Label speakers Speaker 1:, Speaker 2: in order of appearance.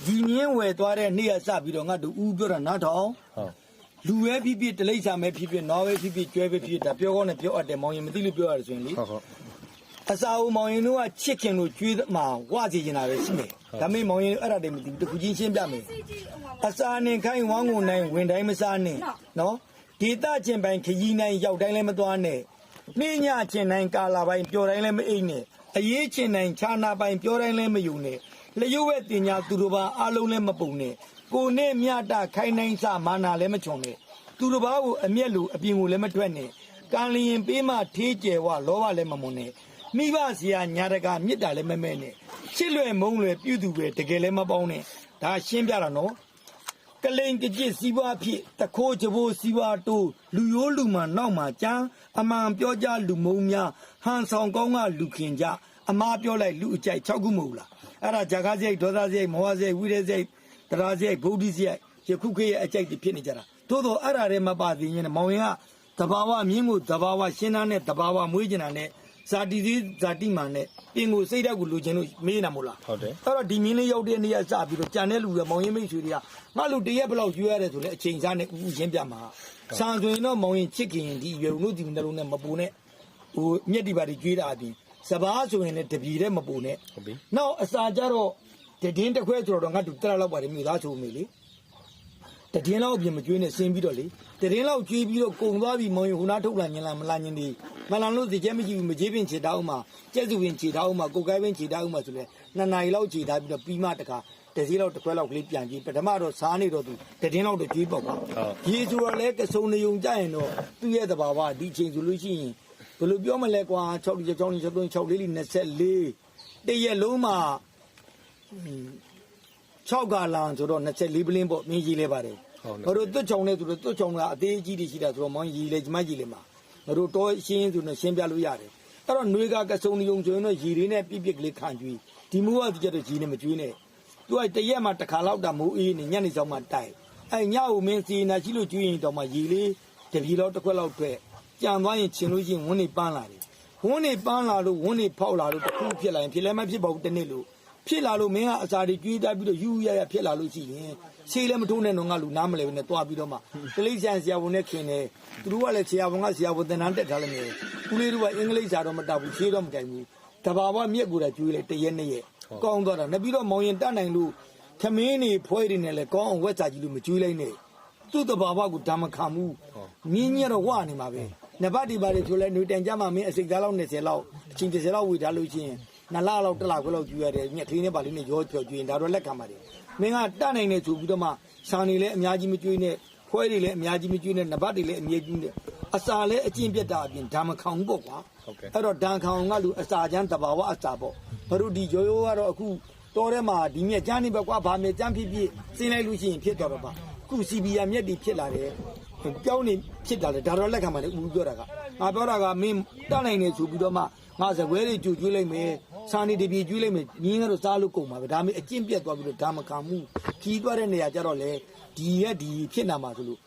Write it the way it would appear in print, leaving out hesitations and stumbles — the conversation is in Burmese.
Speaker 1: ဒီမြင်းဝယ်သွားတဲ့နေ့ကစပြီးတော့ငါတို့ဦးပြောတာနားထောင်လူပဲဖြစ်ဖြစ်တလိပ်စာပဲဖြစ်ဖြစ်နော်ပဲဖြစ်ဖြစ်ကျွဲပဲဖြစ်ဖြစ်ဒါပြောကောင်းနဲ့ပြောအပ်တယ်မောင်ရင်မသိလို့ပြောရတယ်ဆိုရင်လေအစာအုံမောင်ရင်တို့ကချစ်ခင်လို့ကျွေးမှာဝစီကျင်တာပဲရှိမယ်ဒါမေးမောင်ရင်အဲ့ဒါတည်းမသိဘူးတခုချင်းရှင်းပြမယ်အစာနဲ့ခိုင်းဝမ်းကုန်နိုင်ဝင်တိုင်းမစားနဲ့နော်ဒေသချင်းပိုင်းခရီးနိုင်ရောက်တိုင်းလည်းမသွားနဲ့နှင်းညချင်းတိုင်းကာလာပိုင်းပျော်တိုင်းလည်းမအိပ်နဲ့အရေးချင်းတိုင်းခြာနာပိုင်းပြောတိုင်းလည်းမယူနဲ့လျှို့ဝဲတင်ညာသူတို့ဘာအလုံးလည်းမပုံနဲ့ကိုနဲ့မြတ်တာခိုင်းနိုင်စမာနာလည်းမချွန်နဲ့သူတို့ဘာကိုအမျက်လူအပြင်ကိုလည်းမထွက်နဲ့ကံလျင်ပေးမှထေးကျယ်ဝလောဘလည်းမမွန်နဲ့မိဘစီယာညာတကာမြစ်တာလည်းမမဲနဲ့ချစ်လွယ်မုံလွယ်ပြုသူပဲတကယ်လည်းမပေါင်းနဲ့ဒါရှင်းပြတာနော်ကလိန်ကကြစ်စီးပွားဖြစ်တခိုးချဖို့စီးပွားတိုးလူရိုးလူမှနောက်မှကျန်းအမှန်ပြောကြလူမုံများဟန်ဆောင်ကောင်းကလူခင်ကြအမားပြောလိုက်လူအကြိုက်6ခုမဟုတ်လားအဲ့ဒါဂျာကားစရိုက်ဒေါသစရိုက်မောဟစရိုက်ဝိရဲစရိုက်တရားစရိုက်ဗုဒ္ဓစရိုက်ယခုခေတ်ရဲ့အကြိုက်တွေဖြစ်နေကြတာသို့တော့အဲ့ဒါတွေမပါသေးရင်မောင်ရင်ကတဘာဝမြင်းကိုတဘာဝရှင်းသားနဲ့တဘာဝမွေးကျင်တာနဲ့ဇာတိသေးဇာတိမှန်နဲ့ပြင်ကိုစိတ်ဓာတ်ကိုလိုချင်လို့မေးနေတာမို့လားဟုတ်တယ်အဲ့တော့ဒီမြင်းလေးရောက်တဲ့နေ့ကစပြီးတော့ကြံတဲ့လူကမောင်ရင်မိတ်ဆွေတွေကငါလူတရက်ဘလောက်ရွေးရတယ်ဆိုလဲအချိန်စားနဲ့ဥရှင်းပြမှာဆန်ဆိုရင်တော့မောင်ရင်ချစ်ခင်ဒီရွယ်တို့ဒီနှလုံးနဲ့မပူနဲ့ဟိုမြက်ဒီပါတွေကျွေးတာအပြင်စဘာဆိုရင်လည်းတပြည်တဲ့မပူနဲ့ဟုတ်ပြီနောက်အစာကြတော့တည်င်းတစ်ခွဲဆိုတော့ငါတို့တက်လောက်ပါတယ်မြို့သားဆိုမေလေတည်င်းလောက်အပြင်မကျွေးနဲ့ဆင်းပြီးတော့လေတည်င်းလောက်ကျွေးပြီးတော့ကုံသွားပြီးမောင်ရင်ဟိုနာထုတ်လာညင်လာမလာညင်ဒီမလာလို့ဒီကျဲမရှိဘူးမကြေးပင်ခြေတောင်းမှကျက်စုပင်ခြေတောင်းမှကိုကိုင်းပင်ခြေတောင်းမှဆိုလဲ2နာရီလောက်ခြေထားပြီးတော့ပြီးမှတခါတစည်းလောက်တစ်ခွဲလောက်ကလေးပြန်ကြည့်ပထမတော့စားနေတော့သူတည်င်းလောက်တော့ကျွေးပေါ့ကွာရေဆိုတော့လဲကစုံနေုံကြရင်တော့သူ့ရဲ့တဘာဝဒီချိန်ဆိုလို့ရှိရင်ဘယ်လိုပြောမလဲကွာ6 6 6 6 3 6 4 24တရက်လုံးမှာ6ကလာဆိုတော့24ပလင်းပေါ့မြင်းကြီးလဲပါတယ်ဘာလို့တွတ်ချောင်လဲဆိုတော့တွတ်ချောင်ကအသေးကြီးတွေရှိတာဆိုတော့မောင်ကြီးလဲကျမကြီးလဲမှာဘာလို့တော့ရှင်းဆိုတော့ရှင်းပြလို့ရတယ်အဲ့တော့ຫນွေကကစုံနေုံဆိုရင်တော့ရီလေးနဲ့ပြစ်ပြစ်ကလေးခံကျွေးဒီမိုးကဒီကျတော့ရီနဲ့မကျွေးနဲ့သူကတရက်မှာတစ်ခါလောက်တာမိုးအေးနေညနေဆောင်မှတိုက်အဲ့ညကိုမင်းစီနာရှိလို့ကျွေးရင်တော့မှရီလေးတပြီလောက်တစ်ခွက်လောက်ထွက်ကြံသွားရင်ချင်လို့ချင်းဝန်းနေပန်းလာတယ်ဝန်းနေပန်းလာလို့ဝန်းနေဖောက်လာလို့တခုဖြစ်လာရင်ဖြစ်လဲမဖြစ်ပါဘူးတနေ့လို့ဖြစ်လာလို့မင်းကအစာတွေကျွေးတတ်ပြီးတော့ယူရဖြစ်လာလို့ရှိရင်ခြေလည်းမထိုးနဲ့တော့ငါလူနားမလဲဘူးနဲ့တွားပြီးတော့မှတလိပ်ဆန်ဆရာဝန်နဲ့ခင်တယ်သူတို့ကလည်းဆရာဝန်ကဆရာဝန်သင်တန်းတက်ထားလိုက်မယ်ဦးလေးတို့ကအင်္ဂလိပ်စာတော့မတတ်ဘူးခြေတော့မကြိုက်ဘူးတဘာဝမြက်ကိုလည်းကျွေးလိုက်တရက်နဲ့ရက်ကောင်းသွားတာနောက်ပြီးတော့မောင်ရင်တတ်နိုင်လို့ခမင်းနေဖွဲတွေနဲ့လည်းကောင်းအောင်ဝက်စာကြီးလို့မကျွေးလိုက်နဲ့သူ့တဘာဝကိုဓမ္မခံမှုမြင်းညက်တော့ဝနေမှာပဲနဘတ်ဒီပါတွေဆိုလဲຫນွေတန်ကြမှာမင်းအစိတ်သားလောက်20လောက်အချင်း30လောက်ဝေထားလို့ချင်း2လလောက်1လခွဲလောက်ကျွေးရတယ်မြက်ခင်းနဲ့ပါလေးနဲ့ရောဖြောကျွေးရင်ဒါတော့လက်ခံပါတယ်မင်းကတတ်နိုင်နေဆိုပြီးတော့မှဆန်တွေလည်းအများကြီးမကျွေးနဲ့ခွဲတွေလည်းအများကြီးမကျွေးနဲ့နဘတ်တွေလည်းအမြဲကျွေးနဲ့အစာလည်းအကျင့်ပြတ်တာအပြင်ဓမ္မခံပေါ့ကွာအဲ့တော့ဓာန်ခံကလူအစာချမ်းတဘာဝအစာပေါ့ဘရုဒီရိုးရိုးကတော့အခုတော်ထဲမှာဒီမြက်ကျန်းနေပဲကွာဗာမြက်ကျန်းဖြစ်ဖြစ်စင်းလိုက်လို့ရှိရင်ဖြစ်တော့ပါခုစီဘီယာမြက်တွေဖြစ်လာတယ်ပြောင်းနေဖြစ်တာလေဒါတော့လက်ခံပါလေဦးပြောတာကငါပြောတာကမင်းတတ်နိုင်နေဆိုပြီးတော့မှငါစကွဲတွေကျွေးလိုက်မယ်စာနေတပြေကျွေးလိုက်မယ်ညင်းကတော့စားလို့ကုန်ပါပဲဒါမှအကျင့်ပြတ်သွားပြီးတော့ဒါမခံမှုကြီးသွားတဲ့နေရာကျတော့လေဒီရက်ဒီဖြစ်နာမှာဆိုလို့